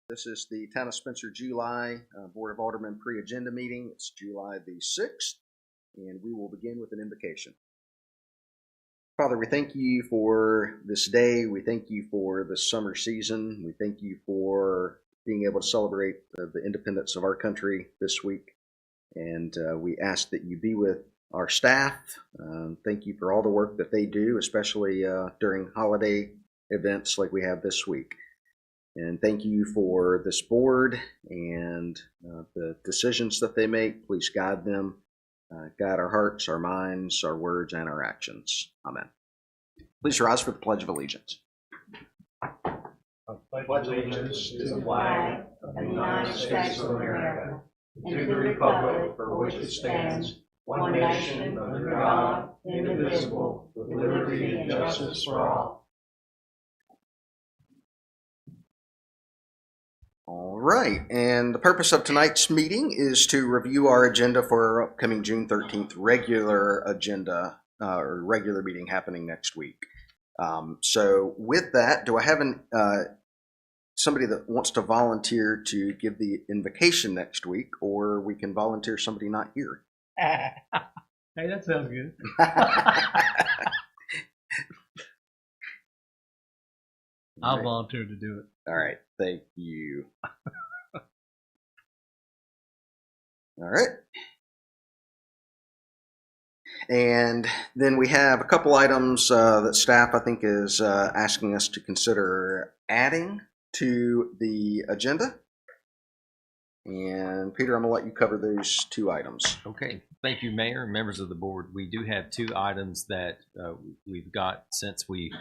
This is the Town of Spencer July Board of Aldermen pre-agenda meeting. It's July the 6th, and we will begin with an invocation. Father, we thank you for this day. We thank you for the summer season. We thank you for being able to celebrate the independence of our country this week. And we ask that you be with our staff. Thank you for all the work that they do, especially during holiday events like we have this week. And thank you for this board and the decisions that they make. Please guide them, guide our hearts, our minds, our words, and our actions. Amen. Please rise for the Pledge of Allegiance. I pledge allegiance to the flag of the United States of America and to the republic for which it stands, one nation under God, indivisible, with liberty and justice for all. All right, and the purpose of tonight's meeting is to review our agenda for our upcoming June 13th regular agenda or regular meeting happening next week. So with that, do I have somebody that wants to volunteer to give the invocation next week, or we can volunteer somebody not here? Hey, that sounds good. I'll volunteer to do it. All right, thank you. All right. And then we have a couple items that staff, I think, is asking us to consider adding to the agenda. And Peter, I'm going to let you cover those two items. Okay. Thank you, Mayor and members of the board. We do have two items that we've got since we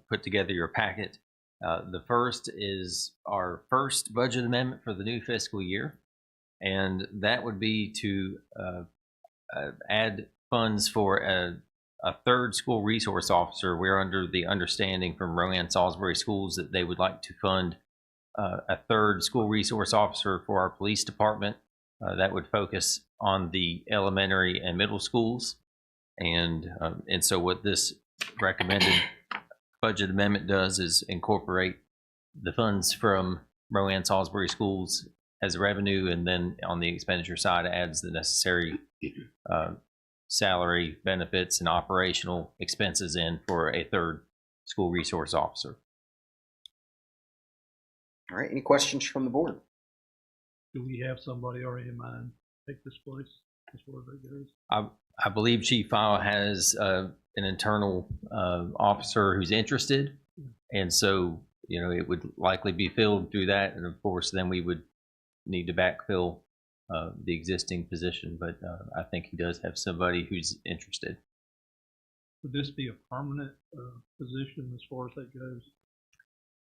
put together your packet. The first is our first budget amendment for the new fiscal year, and that would be to add funds for a third school resource officer. We're under the understanding from Rowan Salisbury Schools that they would like to fund a third school resource officer for our police department that would focus on the elementary and middle schools. And so what this recommended budget amendment does is incorporate the funds from Rowan Salisbury Schools as revenue, and then on the expenditure side adds the necessary salary, benefits, and operational expenses in for a third school resource officer. All right, any questions from the board? Do we have somebody already in mind to take this place as far as that goes? I believe Chief File has an internal officer who's interested, and so it would likely be filled through that, and of course then we would need to backfill the existing position, but I think he does have somebody who's interested. Would this be a permanent position as far as that goes?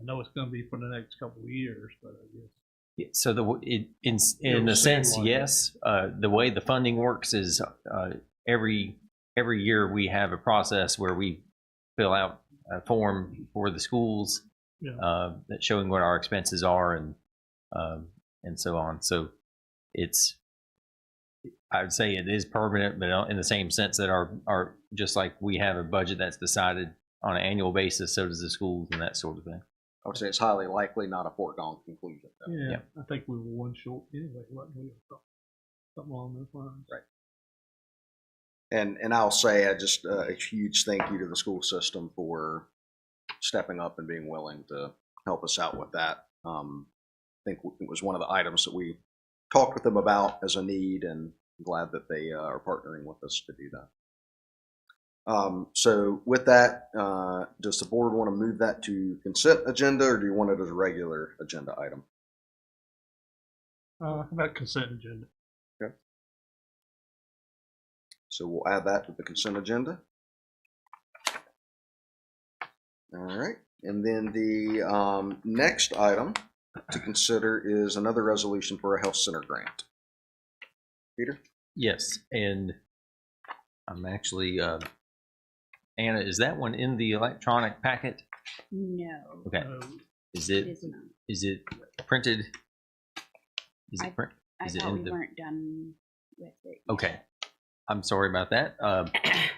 I know it's going to be for the next couple of years, but I guess. So in a sense, yes. The way the funding works is every year we have a process where we fill out a form for the schools that's showing what our expenses are and so on. So I would say it is permanent, but in the same sense that our just like we have a budget that's decided on an annual basis, so does the schools and that sort of thing. I would say it's highly likely, not a foregone conclusion. Yeah, I think we were one short anyway. Something along those lines. Right. And I'll say just a huge thank you to the school system for stepping up and being willing to help us out with that. I think it was one of the items that we talked with them about as a need, and I'm glad that they are partnering with us to do that. So with that, does the board want to move that to consent agenda, or do you want it as a regular agenda item? How about consent agenda? Okay. So we'll add that to the consent agenda. All right. And then the next item to consider is another resolution for a health center grant. Peter? Yes, and I'm actually Anna, is that one in the electronic packet? No. Okay. Is It is not. Is it printed? Is I it print? Is it thought in we weren't done with it. Okay. I'm sorry about that.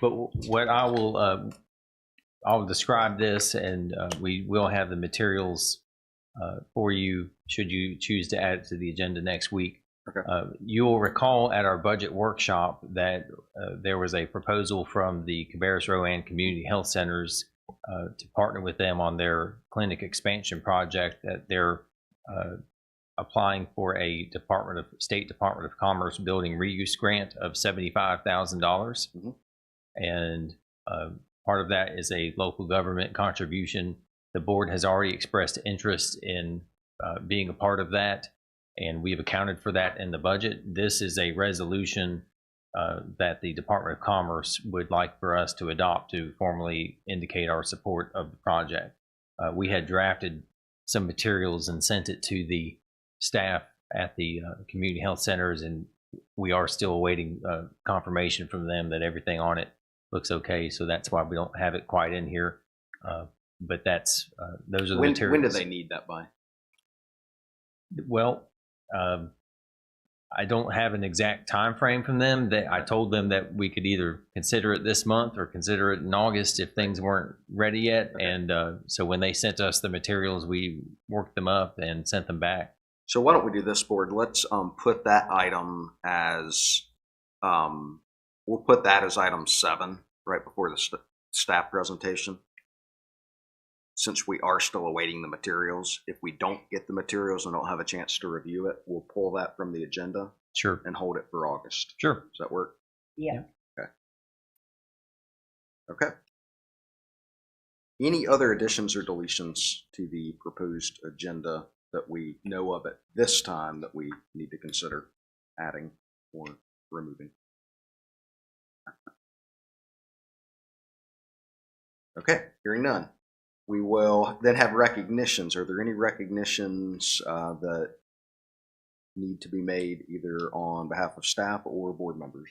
But what I'll describe this, and we will have the materials for you should you choose to add it to the agenda next week. Okay. You will recall at our budget workshop that there was a proposal from the Cabarrus Rowan Community Health Centers to partner with them on their clinic expansion project that they're applying for a State Department of Commerce building reuse grant of $75,000. Mhm. And part of that is a local government contribution. The board has already expressed interest in being a part of that, and we've accounted for that in the budget. This is a resolution that the Department of Commerce would like for us to adopt to formally indicate our support of the project. We had drafted some materials and sent it to the staff at the community health centers, and we are still awaiting confirmation from them that everything on it looks okay. So that's why we don't have it quite in here. But that's those are the materials. When do they need that by? Well, I don't have an exact time frame from them. That I told them that we could either consider it this month or consider it in August if things weren't ready yet. Okay. And so when they sent us the materials, we worked them up and sent them back. So why don't we do this, board? Let's put that item as we'll put that as item 7 right before the staff presentation. Since we are still awaiting the materials, if we don't get the materials and don't have a chance to review it, we'll pull that from the agenda. Sure. And hold it for August. Sure. Does that work? Yeah. Okay. Okay. Any other additions or deletions to the proposed agenda that we know of at this time that we need to consider adding or removing? Okay, hearing none. We will then have recognitions. Are there any recognitions that need to be made either on behalf of staff or board members?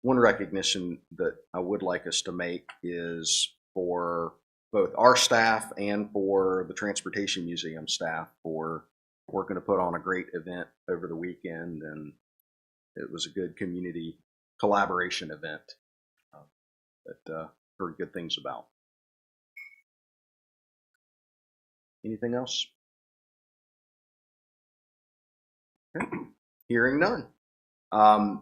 One recognition that I would like us to make is for both our staff and for the Transportation Museum staff for working to put on a great event over the weekend, and it was a good community collaboration event that heard good things about. Anything else? Okay. Hearing none.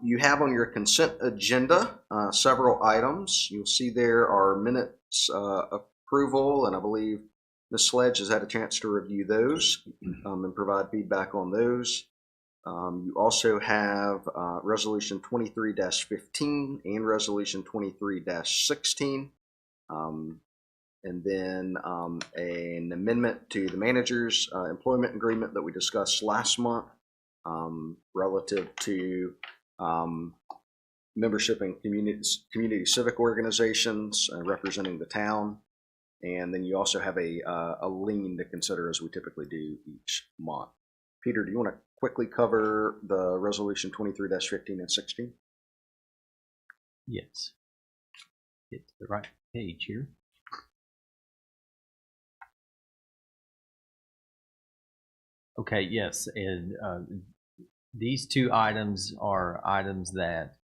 You have on your consent agenda several items. You'll see there are minutes approval, and I believe Ms. Sledge has had a chance to review those and provide feedback on those. You also have Resolution 23-15 and Resolution 23-16, and then an amendment to the manager's employment agreement that we discussed last month relative to membership in community civic organizations representing the town. And then you also have a lien to consider, as we typically do each month. Peter, do you want to quickly cover the Resolution 23-15 and 16? Yes. Get to the right page here. Okay, yes, and these two items are items that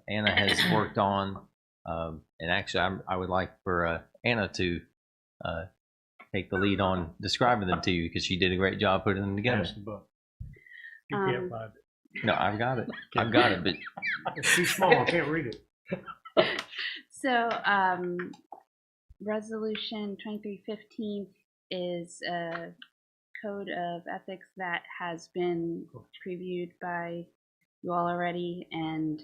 Anna has worked on, and actually I would like for Anna to take the lead on describing them to you, because she did a great job putting them together. You can't find it. No, I've got it. I've got it, but It's too small. I can't read it. So, Resolution 2315 is a code of ethics that has been previewed by you all already, and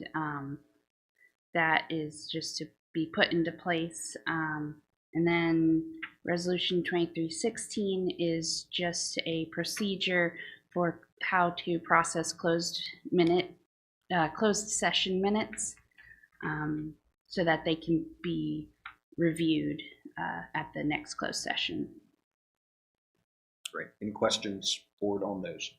that is just to be put into place. And then Resolution 2316 is just a procedure for how to process closed session minutes, so that they can be reviewed at the next closed session. Great. Any questions, board, on those?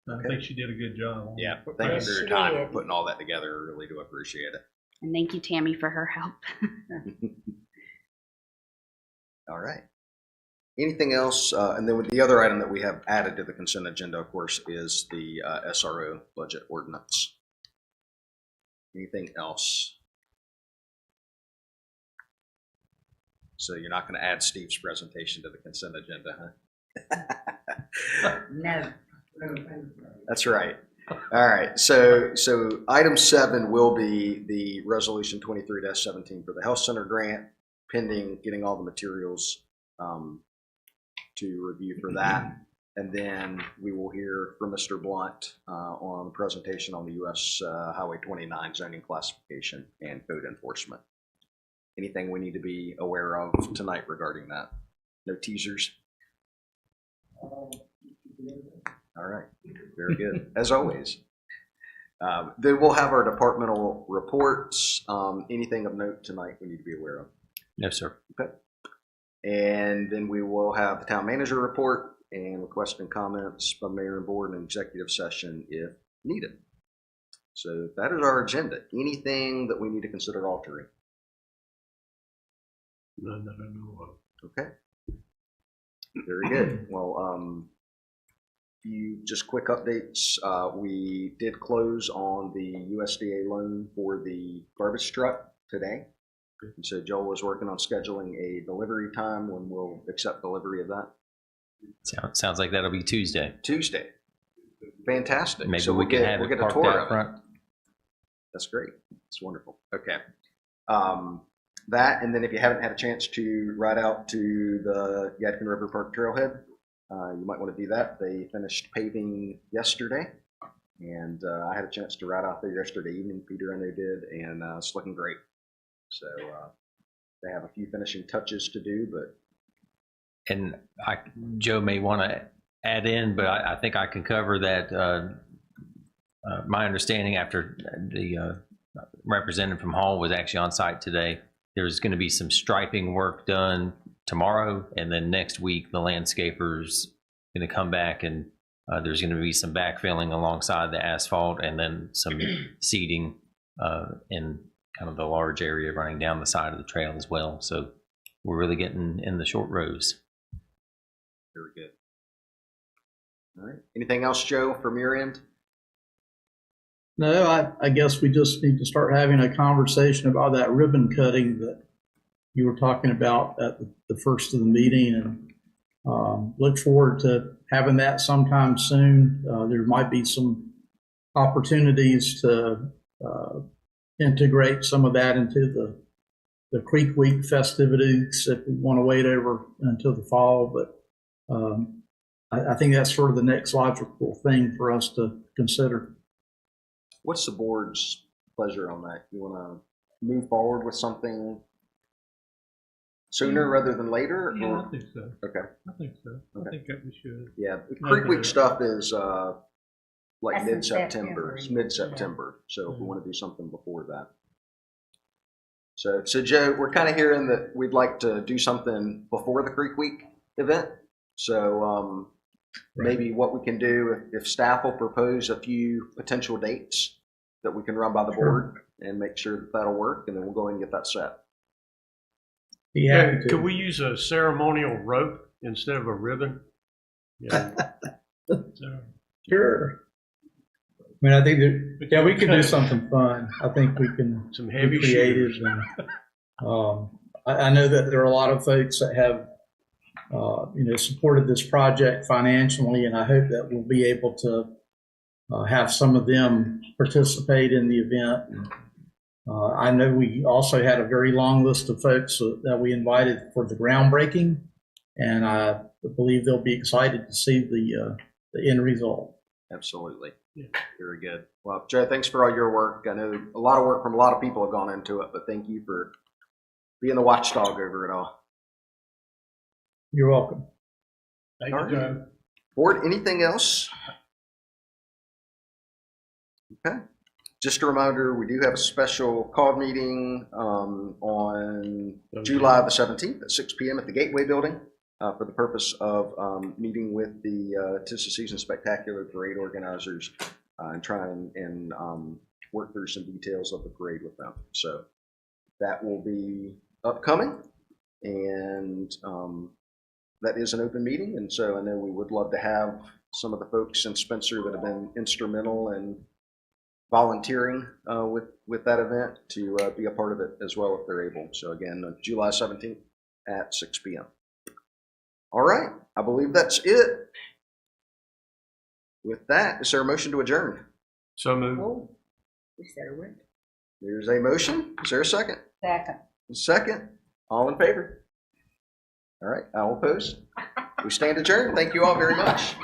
I think she did a good job. Yeah, thank you for your time and putting all that together. I really do appreciate it. And thank you, Tammy, for her help. All right. Anything else? And then with the other item that we have added to the consent agenda, of course, is the SRO budget ordinance. Anything else? So you're not going to add Steve's presentation to the consent agenda, huh? No. That's right. All right. So item 7 will be the resolution 23-17 for the health center grant, pending getting all the materials to review for that. And then we will hear from Mr. Blunt on the presentation on the U.S. Highway 29 zoning classification and code enforcement. Anything we need to be aware of tonight regarding that? No teasers? All right. Very good. As always. Then we'll have our departmental reports. Anything of note tonight we need to be aware of? No, sir. Okay. And then we will have the town manager report and request and comments from mayor and board in executive session if needed. So that is our agenda. Anything that we need to consider altering? None that I know of. Okay. Very good. Well, few just quick updates. We did close on the USDA loan for the garbage truck today. And so Joel was working on scheduling a delivery time when we'll accept delivery of that. Sounds like that'll be Tuesday. Tuesday. Fantastic. Maybe so we can have we'll it get a parked tour out of it. front. That's great. It's wonderful. Okay. That, and then if you haven't had a chance to ride out to the Yadkin River Park Trailhead, you might want to do that. They finished paving yesterday, and I had a chance to ride out there yesterday evening. Peter and they did, and it's looking great. So they have a few finishing touches to do, but. And Joe may want to add in, but I think I can cover that. My understanding after the representative from Hall was actually on site today, there's going to be some striping work done tomorrow, and then next week the landscaper's going to come back and there's going to be some backfilling alongside the asphalt, and then some seeding in kind of the large area running down the side of the trail as well. So we're really getting in the short rows. Very good. All right. Anything else, Joe, from your end? No, I guess we just need to start having a conversation about that ribbon cutting that you were talking about at the first of the meeting, and look forward to having that sometime soon. There might be some opportunities to integrate some of that into the Creek Week festivities if we want to wait over until the fall, but I think that's sort of the next logical thing for us to consider. What's the board's pleasure on that? You want to move forward with something sooner rather than later? Yeah, or? I think so. Okay. I think so. Okay. I think that we should. Yeah, the Creek Week stuff is like That's in mid-September. It's September. mid-September. So if we Yeah. want to do something before that. So Joe, we're kind of hearing that we'd like to do something before the Creek Week event. So maybe what we can do, if staff will propose a few potential dates that we can run by the board and make sure that that'll work, and then we'll go ahead and get that set. Be happy to. Could we use a ceremonial rope instead of a ribbon? Yeah. So, Sure. I mean, I think that, yeah, we could do something fun. I think we can Some be heavy creative. shoes. And, I know that there are a lot of folks that have, supported this project financially, and I hope that we'll be able to have some of them participate in the event. I know we also had a very long list of folks that we invited for the groundbreaking, and I believe they'll be excited to see the end result. Absolutely. Yeah. Very good. Well, Joe, thanks for all your work. I know a lot of work from a lot of people have gone into it, but thank you for being the watchdog over it all. You're welcome. thank All you, right. Joe. Board, anything else? Okay. Just a reminder, we do have a special call meeting on July the 17th at 6 p.m. at the Gateway Building for the purpose of meeting with the Tissa Season Spectacular Parade organizers and try and work through some details of the parade with them. So that will be upcoming, and that is an open meeting. And so I know we would love to have some of the folks in Spencer that have been instrumental in volunteering with that event to be a part of it as well if they're able. So again, July 17th at 6 p.m. All right, I believe that's it. With that, is there a motion to adjourn? So moved. Oh, we said a word. There's a motion. Is there a second? Second. Second. All in favor? All right, all opposed? We stand adjourned. Thank you all very much.